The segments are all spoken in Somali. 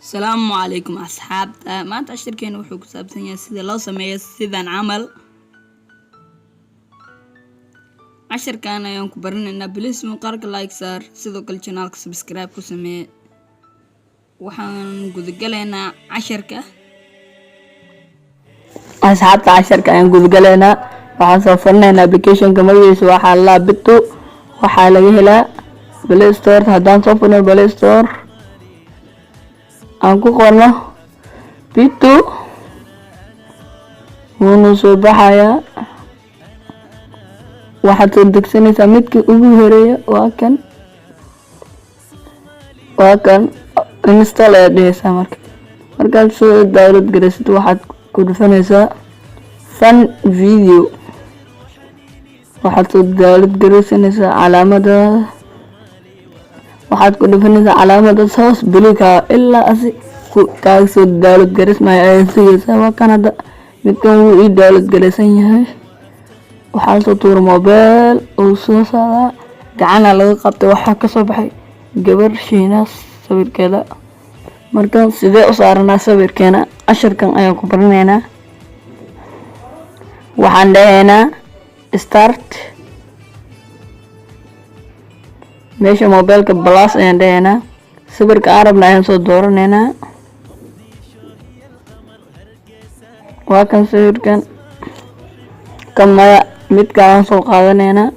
السلام عليكم أصحاب ما أنت أشتركين وحوك سابسين سيدي لو سمي سيدان عمل عشر كان يوم كبرنا إن بليس مقارك لايك صار سيدو كل شانالك سبسكرايب كسمي وحان قد قلينا عشركة أصحاب عشركة يعني قد قلينا وحان صفرنا إن أبليكيشن كمريس وحان الله بتو وحان لقيهلا بلاي ستور هدان صفرنا بلاي ستور aan ku qorno bitu wuuna soo baxayaa waxaad soo degsanaysaa midkii ugu horeeya waa kan install aad dhehaysaa markaad soo download garaysid waxaad ku dhufanaysaa fun video waxaad soo download garaysanaysaa calaamada waxaad ku dhufanaysaa calaamada hoos bilika ilaa asi kaaga soo download gareysmaayo ayaad sugaysaa waa kan hadda midkan wuu ii download garaysan yahay waxaa soo tuura mobile oo soo socdaa gacana laga qabtay waxaa kasoo baxay gabar shiinaas sawirkeeda markan sidee u saaranaa sawirkeena casharkan ayaan ku baranaynaa waxaan dhahaynaa start meesha mobilka plus ayaan dhahaynaa sawirka arabna ayaan soo dooranaynaa waa kan sawirkan kamaya midka aan soo qaadanaynaa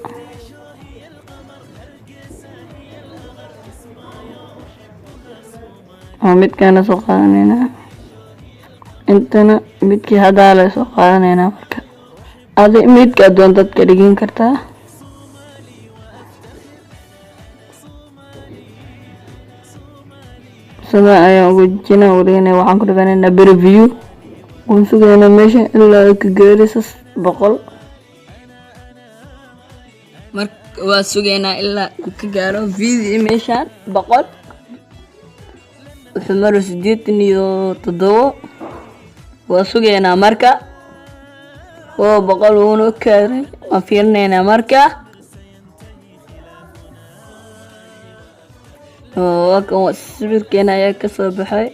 midkaana soo qaadanaynaa intana midkii hadaa la soo qaadanaynaa marka adi midka doontaad ka dhigin kartaa sida ayaan ugu jina wareynay waxaan ku dhiganaynaa preview waan sugaynaa meesha ilaa ka gaaraysa 100 marka waa sugaynaa ilaa ka gaaro video meeshaan 100 wuxuu maro 87 waa sugaynaa marka oo 100 wuuna kaaray waan fiirinaynaa marka وكان السبب كان يكسر بحي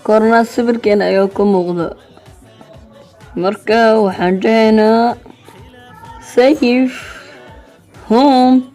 كورنا السبب كان يكون مغضى مركا وحنجينا سيف هوم